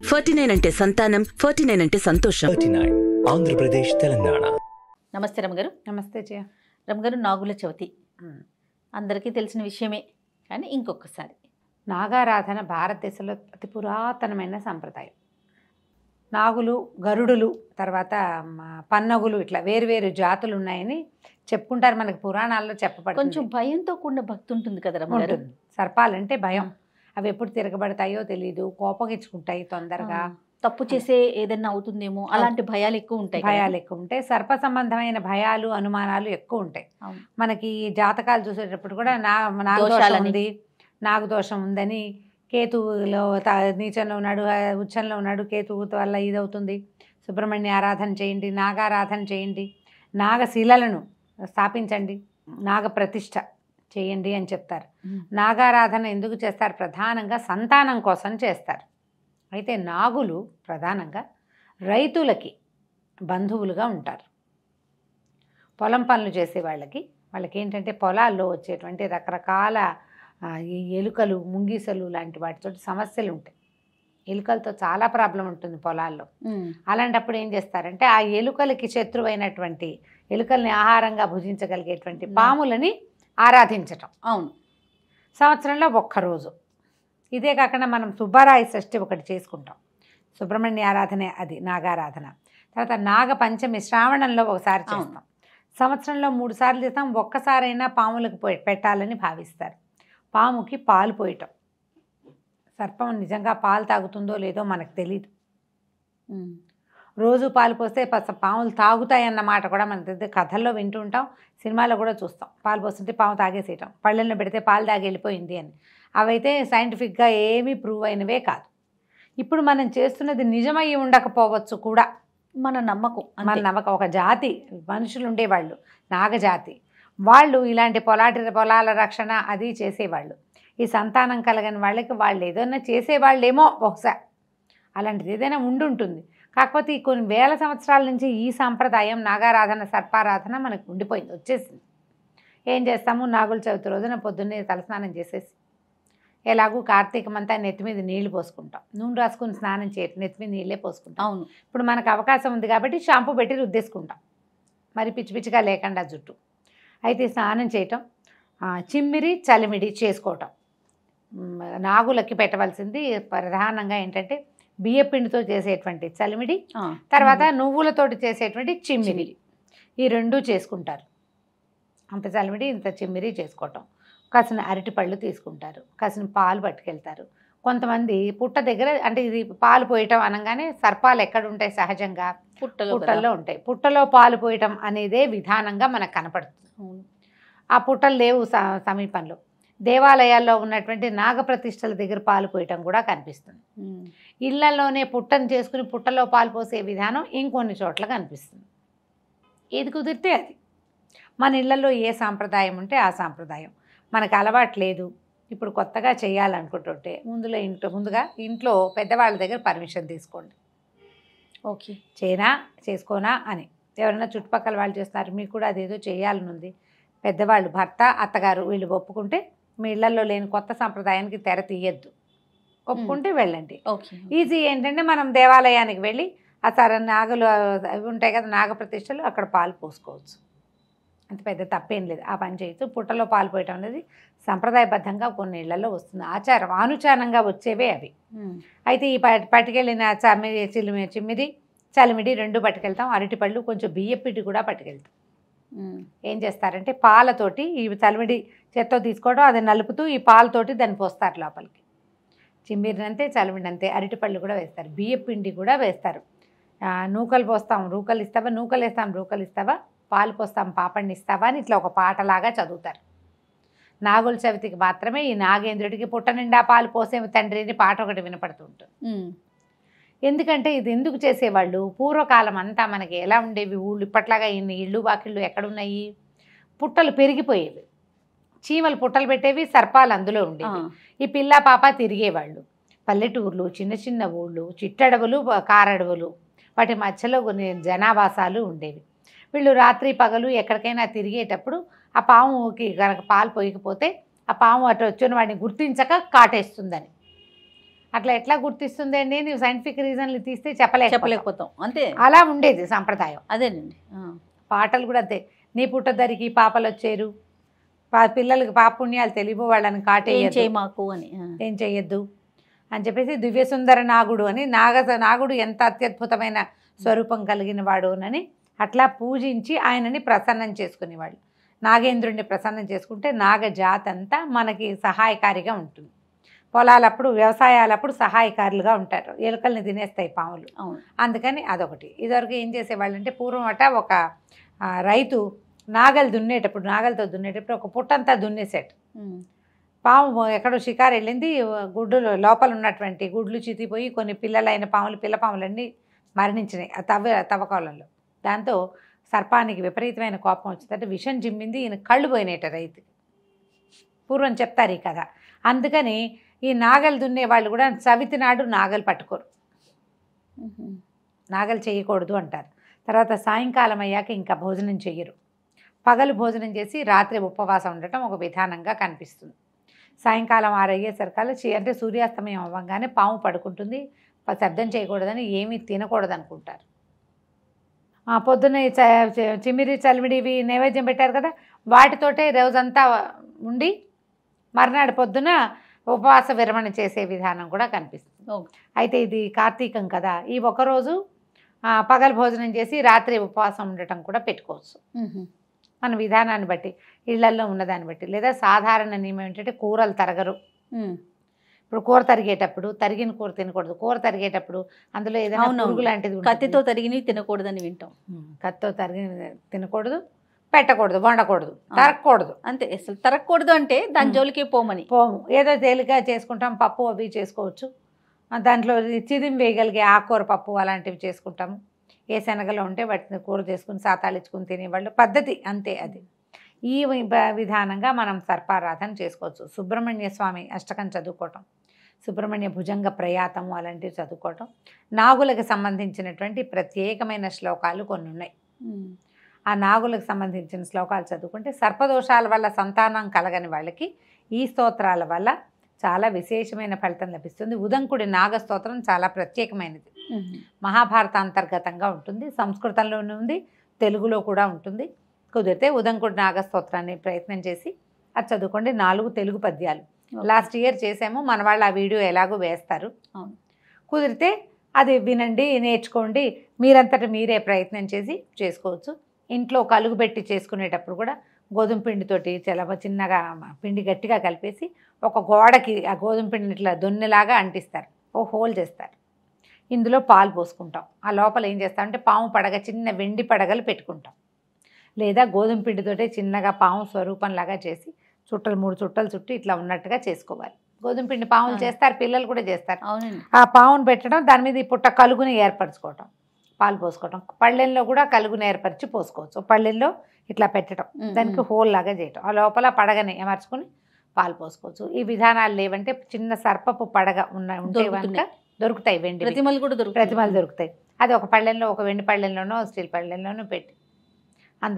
49 అంటే సంతానం, 49 అంటే సంతోషం. 39 ఆంధ్రప్రదేశ్ తెలంగాణ. నమస్తే రమగారు. నమస్తే జయ. రమగారు, నాగుల చవితి అందరికీ తెలిసిన విషయమే, కానీ ఇంకొకసారి నాగారాధన భారతదేశంలో అతి పురాతనమైన సంప్రదాయం. నాగులు, గరుడులు, తర్వాత పన్నగులు, ఇట్లా వేరు జాతులు ఉన్నాయని చెప్పుకుంటారు. మనకు పురాణాల్లో చెప్పబడుతుంది. కొంచెం భయంతో కూడిన భక్తి ఉంటుంది కదా రమగారు. ఉంటుంది. సర్పాలంటే భయం. అవి ఎప్పుడు తిరగబడతాయో తెలియదు, కోపగించుకుంటాయి తొందరగా, తప్పు చేసే ఏదైనా అవుతుందేమో అలాంటి భయాలు ఎక్కువ ఉంటాయి. భయాలు ఎక్కువ ఉంటాయి. సర్ప సంబంధమైన భయాలు, అనుమానాలు ఎక్కువ ఉంటాయి. మనకి జాతకాలు చూసేటప్పుడు కూడా నాగదోషం ఉంది, నాగదోషం ఉందని, కేతువులో నీచంలో ఉన్నాడు, ఉచ్చంలో ఉన్నాడు, కేతువు వల్ల ఇదవుతుంది, సుబ్రహ్మణ్య ఆరాధన చేయండి, నాగారాధన చేయండి, నాగశిలలను స్థాపించండి, నాగ ప్రతిష్ఠ చేయండి అని చెప్తారు. నాగారాధన ఎందుకు చేస్తారు? ప్రధానంగా సంతానం కోసం చేస్తారు. అయితే నాగులు ప్రధానంగా రైతులకి బంధువులుగా ఉంటారు. పొలం పనులు చేసే వాళ్ళకి ఏంటంటే పొలాల్లో వచ్చేటువంటి రకరకాల ఈ ఎలుకలు, ముంగీసలు లాంటి వాటితో సమస్యలు ఉంటాయి. ఎలుకలతో చాలా ప్రాబ్లం ఉంటుంది పొలాల్లో. అలాంటప్పుడు ఏం చేస్తారంటే ఆ ఎలుకలకి శత్రువైనటువంటి, ఎలుకల్ని ఆహారంగా భుజించగలిగేటువంటి పాములని ఆరాధించటం. అవును, సంవత్సరంలో ఒక్కరోజు. ఇదే కాకుండా మనం సుబ్బరాయ షష్ఠి ఒకటి చేసుకుంటాం, సుబ్రహ్మణ్య ఆరాధనే అది నాగారాధన. తర్వాత నాగ పంచమి శ్రావణంలో ఒకసారి చేస్తాం. సంవత్సరంలో 3 సార్లు చేస్తాం. ఒక్కసారైనా పాములకు పెట్టాలని భావిస్తారు. పాముకి పాలు పోయటం. సర్పం నిజంగా పాలు తాగుతుందో లేదో మనకు తెలియదు. రోజు పాలు పోస్తే పాములు తాగుతాయన్నమాట కూడా మనకు తెలియదు. కథల్లో వింటూ ఉంటాం, సినిమాలో కూడా చూస్తాం. పాలు పోస్తుంటే పాము తాగేసేయటం, పళ్ళెల్లో పెడితే పాలు తాగి వెళ్ళిపోయింది అని. అవైతే సైంటిఫిక్గా ఏమీ ప్రూవ్ అయినవే కాదు. ఇప్పుడు మనం చేస్తున్నది నిజమై ఉండకపోవచ్చు కూడా. మన నమ్మకం. ఒక జాతి మనుషులు ఉండేవాళ్ళు, నాగజాతి వాళ్ళు, ఇలాంటి పొలాల రక్షణ అది చేసేవాళ్ళు. ఈ సంతానం కలగని వాళ్ళకి వాళ్ళు ఏదైనా చేసేవాళ్ళేమో బహుశా, అలాంటిది ఏదైనా ఉండుంటుంది. కాకపోతే ఈ కొన్ని వేల సంవత్సరాల నుంచి ఈ సాంప్రదాయం నాగారాధన, సర్పారాధన మనకు ఉండిపోయింది, వచ్చేసింది. ఏం చేస్తాము? నాగుల చవితి రోజున పొద్దున్నే తలస్నానం చేసేసి, ఎలాగూ కార్తీకమంతా నెత్తి మీద నీళ్లు పోసుకుంటాం. నూనె రాసుకుని స్నానం చేయటం, నెత్తి మీద నీళ్ళే పోసుకుంటాం. అవును, ఇప్పుడు మనకు అవకాశం ఉంది కాబట్టి షాంపూ పెట్టి రుద్దేసుకుంటాం, మరి పిచ్చి పిచ్చిగా లేకుండా జుట్టు. అయితే స్నానం చేయటం, చిమ్మిరి చలిమిడి చేసుకోవటం. నాగులకి పెట్టవలసింది ప్రధానంగా ఏంటంటే బియ్యపిండితో చేసేటువంటి చలిమిడి, తర్వాత నువ్వులతోటి చేసేటువంటి చిమ్మిరి, ఈ 2 చేసుకుంటారు. అంత చలిమిడి, ఇంత చిమ్మిరి చేసుకోవటం. కాసిన అరటిపళ్ళు తీసుకుంటారు, కాసిన పాలు పట్టుకెళ్తారు. కొంతమంది పుట్ట దగ్గర, అంటే ఇది పాలు పోయటం అనగానే సర్పాలు ఎక్కడ ఉంటాయి? సహజంగా పుట్టల్లో ఉంటాయి. పుట్టలో పాలు పోయటం అనేదే విధానంగా మనకు కనపడుతుంది. ఆ పుట్టలు లేవు సమీపంలో. దేవాలయాల్లో ఉన్నటువంటి నాగప్రతిష్టల దగ్గర పాలు పోయటం కూడా కనిపిస్తుంది. ఇళ్లలోనే పుట్టను చేసుకుని పుట్టలో పాలు పోసే విధానం ఇంకొన్ని చోట్ల కనిపిస్తుంది. ఏది కుదిరితే అది. మన ఇళ్లలో ఏ సాంప్రదాయం ఉంటే ఆ సాంప్రదాయం. మనకు అలవాటు లేదు, ఇప్పుడు కొత్తగా చేయాలనుకుంటుంటే ముందుగా ఇంట్లో పెద్దవాళ్ళ దగ్గర పర్మిషన్ తీసుకోండి. ఓకే, చేసుకోనా అని. ఎవరైనా చుట్టుపక్కల వాళ్ళు చేస్తున్నారు, మీకు కూడా అదేదో చేయాలని ఉంది, పెద్దవాళ్ళు, భర్త, అత్తగారు వీళ్ళు ఒప్పుకుంటే మీ ఇళ్లలో లేని కొత్త సాంప్రదాయానికి తెర తీయద్దు, ఒప్పుకుంటే వెళ్ళండి. ఈజీ ఏంటంటే మనం దేవాలయానికి వెళ్ళి ఆ నాగులు అవి ఉంటాయి కదా, నాగప్రతిష్టలు, అక్కడ పాలు పోసుకోవచ్చు. అంత పెద్ద తప్పేం లేదు, ఆ పని చేయొచ్చు. పుట్టలో పాలు పోయటం అనేది సంప్రదాయబద్ధంగా కొన్ని ఇళ్లలో వస్తుంది, ఆచారం, ఆనుచానంగా వచ్చేవే అవి. అయితే ఈ పట్టుకెళ్ళిన చిమ్మిది చలిమిడి 2 పట్టుకెళ్తాం. అరటిపళ్ళు, కొంచెం బియ్యపిండి కూడా పట్టుకెళ్తాం. ఏం చేస్తారంటే పాలతోటి ఈ చలిమిడి చేత్తో తీసుకోవడం, అది నలుపుతూ ఈ పాలతోటి దాన్ని పోస్తారు లోపలికి. చిమ్మిరినంతే, చలిమిడంతే. అరటిపళ్ళు కూడా వేస్తారు, బియ్యపిండి కూడా వేస్తారు. నూకలు పోస్తాం, రూకలు ఇస్తావా, నూకలు వేస్తాం, రూకలు ఇస్తావా, పాలు పోస్తాం, పాపడిని ఇస్తావా అని ఇట్లా ఒక పాటలాగా చదువుతారు. నాగుల చవితికి మాత్రమే ఈ నాగేంద్రుడికి పుట్ట నిండా పాలు పోసే తండ్రిని పాట ఒకటి వినపడుతుంటుంది. ఎందుకంటే ఇది ఎందుకు చేసేవాళ్ళు? పూర్వకాలం అంతా మనకి ఎలా ఉండేవి ఊళ్ళు, ఇప్పట్లాగా ఇన్ని ఇళ్ళు వాకిళ్ళు ఎక్కడున్నాయి? పుట్టలు పెరిగిపోయేవి, చీమలు పుట్టలు పెట్టేవి, సర్పాలు అందులో ఉండేవి. ఈ పిల్ల పాప తిరిగేవాళ్ళు. పల్లెటూర్లు, చిన్న చిన్న ఊళ్ళు, చిట్టడవులు, కారడవులు, వాటి మధ్యలో కొన్ని జనావాసాలు ఉండేవి. వీళ్ళు రాత్రి పగలు ఎక్కడికైనా తిరిగేటప్పుడు ఆ పాముకి కనుక పాలు పోయకపోతే ఆ పాము అటు వచ్చిన వాడిని గుర్తించక కాటేస్తుందని అట్లా ఎట్లా గుర్తిస్తుంది అండి, నువ్వు సైంటిఫిక్ రీజన్లు తీస్తే చెప్పలేకపోతాం అంతే. అలా ఉండేది సంప్రదాయం. అదేనండి. పాటలు కూడా అంతే, నీ పుట్టదరికి పాపలు వచ్చేరు, పిల్లలకి పాపుణ్యాలు తెలియబో వాళ్ళని కాటేయ మాకు అని, ఏం చెయ్యొద్దు అని చెప్పేసి దివ్యసుందర నాగుడు అని నాగుడు ఎంత అత్యద్భుతమైన స్వరూపం కలిగిన వాడు అని అట్లా పూజించి ఆయనని ప్రసన్నం చేసుకునేవాళ్ళు. నాగేంద్రుడిని ప్రసన్నం చేసుకుంటే నాగజాతి అంతా మనకి సహాయకారిగా ఉంటుంది. పొలాలప్పుడు వ్యవసాయాలప్పుడు సహాయకారులుగా ఉంటారు, ఎలుకల్ని తినేస్తాయి పాములు. అందుకని అదొకటి. ఇదివరకు ఏం చేసేవాళ్ళు అంటే పూర్వం ఒక రైతు నాగలతో దున్నేటప్పుడు ఒక పుట్టంతా దున్నేసేట. పాము ఎక్కడో షికారు వెళ్ళింది, గుడ్డులు లోపల ఉన్నటువంటి గుడ్లు చితిపోయి కొన్ని పిల్లలైన పిల్ల పాములన్నీ మరణించినాయి ఆ తవ్వకాలంలో. దాంతో సర్పానికి విపరీతమైన కోపం వచ్చిందంటే విషం జిమ్మింది, ఈయన కళ్ళు పోయినాయట రైతుకి. పూర్వం చెప్తారు ఈ కథ. అందుకని ఈ నాగలు దున్నే వాళ్ళు కూడా చవితి నాడు నాగలు పట్టుకోరు, నాగలు చేయకూడదు అంటారు. తర్వాత సాయంకాలం అయ్యాక ఇంకా భోజనం చెయ్యరు. పగలు భోజనం చేసి రాత్రి ఉపవాసం ఉండటం ఒక విధానంగా కనిపిస్తుంది. సాయంకాలం 6 అయ్యేసరికల్లా అంటే సూర్యాస్తమయం అవ్వగానే పాము పడుకుంటుంది, శబ్దం చేయకూడదని ఏమీ తినకూడదు అనుకుంటారు. పొద్దున్న చిమిరి చలిమిడి ఇవి నైవేద్యం పెట్టారు కదా, వాటితోటే రోజంతా ఉండి మర్నాడు పొద్దున ఉపవాస విరమణ చేసే విధానం కూడా కనిపిస్తుంది. అయితే ఇది కార్తీకం కదా, ఈ ఒకరోజు పగలు భోజనం చేసి రాత్రి ఉపవాసం ఉండటం కూడా పెట్టుకోవచ్చు మన విధానాన్ని బట్టి, ఇళ్లల్లో ఉన్నదాన్ని బట్టి. లేదా సాధారణ నియమం ఏంటంటే కూరలు తరగరు. ఇప్పుడు కూర తరిగేటప్పుడు తరిగిన కూర తినకూడదు, కూర తరిగేటప్పుడు అందులో ఏదైనా పురుగు లాంటిది కత్తితో తరిగినవి తినకూడదని వింటాం. కత్తితో తరిగిన తినకూడదు, పెట్టకూడదు, వండకూడదు, తరగకూడదు. అంతే, అసలు తరగకూడదు అంటే దాని జోలికి పోము. ఏదో తేలిక చేసుకుంటాం, పప్పు అవి చేసుకోవచ్చు, దాంట్లో చిదిం వేయగలిగే ఆకుకూర పప్పు అలాంటివి చేసుకుంటాము. ఏ శనగలో ఉంటే వాటిని కూర చేసుకుని సాతాలించుకుని తినేవాళ్ళు పద్ధతి అంతే. అది ఈ విధానంగా మనం సర్పారాధన చేసుకోవచ్చు. సుబ్రహ్మణ్య స్వామి అష్టకం చదువుకోవటం, సుబ్రహ్మణ్య భుజంగ ప్రయాతము అలాంటివి చదువుకోవటం, నాగులకు సంబంధించినటువంటి ప్రత్యేకమైన శ్లోకాలు కొన్ని ఉన్నాయి. ఆ నాగులకు సంబంధించిన శ్లోకాలు చదువుకుంటే సర్పదోషాల వల్ల సంతానం కలగని వాళ్ళకి ఈ స్తోత్రాల వల్ల చాలా విశేషమైన ఫలితం లభిస్తుంది. ఉదంకుడి నాగస్తోత్రం చాలా ప్రత్యేకమైనది, మహాభారత అంతర్గతంగా ఉంటుంది, సంస్కృతంలోనే ఉంది, తెలుగులో కూడా ఉంటుంది. కుదిరితే ఉదంకుడి నాగస్తోత్రాన్ని ప్రయత్నం చేసి అది చదువుకోండి. 4 తెలుగు పద్యాలు లాస్ట్ ఇయర్ చేసాము, మన వాళ్ళు ఆ వీడియో ఎలాగో వేస్తారు. కుదిరితే అది వినండి, నేర్చుకోండి, మీరంతటా మీరే ప్రయత్నం చేసి చేసుకోవచ్చు. ఇంట్లో కలుగుబెట్టి చేసుకునేటప్పుడు కూడా గోధుమ పిండితోటి చాలా చిన్నగా పిండి గట్టిగా కలిపేసి ఒక గోడకి ఆ గోధుమ పిండిని ఇట్లా దొన్నెలాగా అంటిస్తారు, ఓ హోల్ చేస్తారు, ఇందులో పాలు పోసుకుంటాం. ఆ లోపల ఏం చేస్తామంటే పాము పడగ, చిన్న వెండి పడగలు పెట్టుకుంటాం. లేదా గోధుమ పిండితోటే చిన్నగా పాము స్వరూపంలాగా చేసి 3 చుట్టలు చుట్టి ఇట్లా ఉన్నట్టుగా చేసుకోవాలి. గోధుమ పిండి పాములు చేస్తారు, పిల్లలు కూడా చేస్తారు. ఆ పామును పెట్టడం, దాని మీద ఈ పుట్ట కలుగుని ఏర్పరచుకోవటం, పాలు పోసుకోవటం, పళ్ళెంలో కూడా కలుగుని ఏర్పరిచి పోసుకోవచ్చు. పళ్ళెంలో ఇట్లా పెట్టడం, దానికి హోల్ లాగా చేయటం, ఆ లోపల పడగని అమర్చుకొని పాలు పోసుకోవచ్చు. ఈ విధానాలు లేవంటే చిన్న సర్పపు పడగ ఉంటే కనుక దొరుకుతాయి, వెండి ప్రతిమలు కూడా దొరుకుతాయి. అది ఒక పళ్ళెంలో, ఒక వెండి పళ్ళెంలోనో స్టీల్ పళ్ళెంలోనో పెట్టి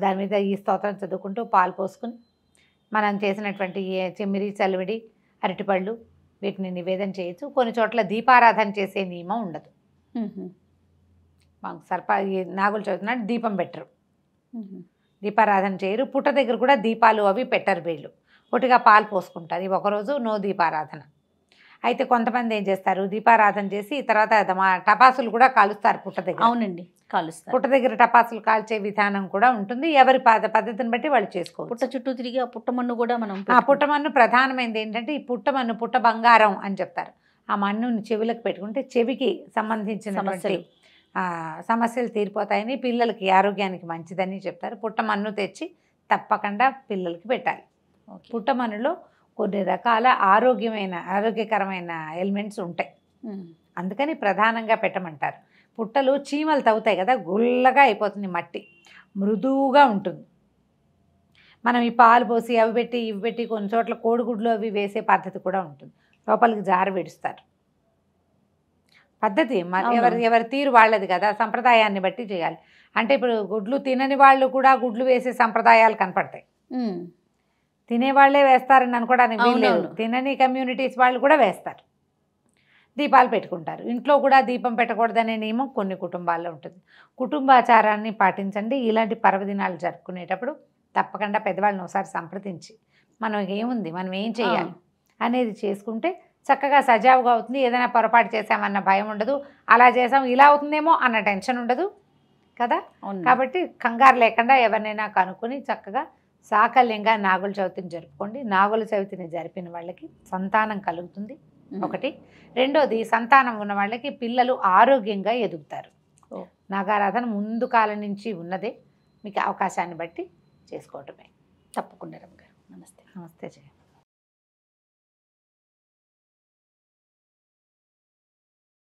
దాని మీద ఈ స్తోత్రం చదువుకుంటూ పాలు పోసుకుని మనం చేసినటువంటి చెమ్మిరి చలివిడి అరటిపళ్ళు వీటిని నివేదన చేయొచ్చు. కొన్ని చోట్ల దీపారాధన చేసే నియమం ఉండదు. మాకు నాగులు చదువుతున్నాడు దీపం పెట్టరు, దీపారాధన చేయరు. పుట్ట దగ్గర కూడా దీపాలు అవి పెట్టరు వీళ్ళు, ఒటిగా పాలు పోసుకుంటారు. ఇవి ఒకరోజు నో దీపారాధన. అయితే కొంతమంది ఏం చేస్తారు, దీపారాధన చేసి తర్వాత టపాసులు కూడా కాలుస్తారు పుట్ట దగ్గర. అవునండి, కాలుస్తారు. పుట్ట దగ్గర టపాసులు కాల్చే విధానం కూడా ఉంటుంది, ఎవరి పద్ధతిని బట్టి వాళ్ళు చేసుకోవచ్చు. పుట్ట చుట్టూ తిరిగి ఆ పుట్టమన్ను కూడా మనం పుట్టమన్ను ప్రధానమైనది ఏంటంటే ఈ పుట్టమన్ను, పుట్ట బంగారం అని చెప్తారు. ఆ మన్నుని చెవులకు పెట్టుకుంటే చెవికి సంబంధించిన సమస్యలు తీరిపోతాయని, పిల్లలకి ఆరోగ్యానికి మంచిదని చెప్తారు. పుట్టమన్ను తెచ్చి తప్పకుండా పిల్లలకి పెట్టాలి. పుట్టమన్నులో కొన్ని రకాల ఆరోగ్యకరమైన ఎలిమెంట్స్ ఉంటాయి, అందుకని ప్రధానంగా పెట్టమంటారు. పుట్టలు చీమలు తవ్వుతాయి కదా, గుల్లగా అయిపోతుంది మట్టి, మృదువుగా ఉంటుంది. మనం ఈ పాలు పోసి అవి పెట్టి ఇవి పెట్టి కొన్ని చోట్ల కోడిగుడ్లు అవి వేసే పద్ధతి కూడా ఉంటుంది, లోపలికి జారు విడుస్తారు. పద్ధతి ఎవరి తీరు వాళ్ళది కదా, సంప్రదాయాన్ని బట్టి చేయాలి. అంటే ఇప్పుడు గుడ్లు తినని వాళ్ళు కూడా గుడ్లు వేసే సంప్రదాయాలు కనపడతాయి. తినేవాళ్లే వేస్తారని అనుకోవడానికి వీల్లేదు, తినని కమ్యూనిటీస్ వాళ్ళు కూడా వేస్తారు. దీపాలు పెట్టుకుంటారు. ఇంట్లో కూడా దీపం పెట్టకూడదనే నియమం కొన్ని కుటుంబాల్లో ఉంటుంది. కుటుంబాచారాన్ని పాటించండి. ఇలాంటి పర్వదినాలు జరుపుకునేటప్పుడు తప్పకుండా పెద్దవాళ్ళని ఒకసారి సంప్రదించి మనం ఏముంది, మనం ఏం చేయాలి అనేది చేసుకుంటే చక్కగా సజావుగా అవుతుంది. ఏదైనా పొరపాటు చేసామన్న భయం ఉండదు, అలా చేసాం ఇలా అవుతుందేమో అన్న టెన్షన్ ఉండదు కదా. కాబట్టి కంగారు లేకుండా ఎవరినైనా కనుక్కొని చక్కగా సాకల్యంగా నాగుల చవితిని జరుపుకోండి. నాగుల చవితిని జరిపిన వాళ్ళకి సంతానం కలుగుతుంది ఒకటి. రెండోది, సంతానం ఉన్న వాళ్ళకి పిల్లలు ఆరోగ్యంగా ఎదుగుతారు. నాగారాధన ముందు కాలం నుంచి ఉన్నదే, మీకు అవకాశాన్ని బట్టి చేసుకోవటమే. తప్పకుండా రమ్మగారు. నమస్తే. నమస్తే జయ.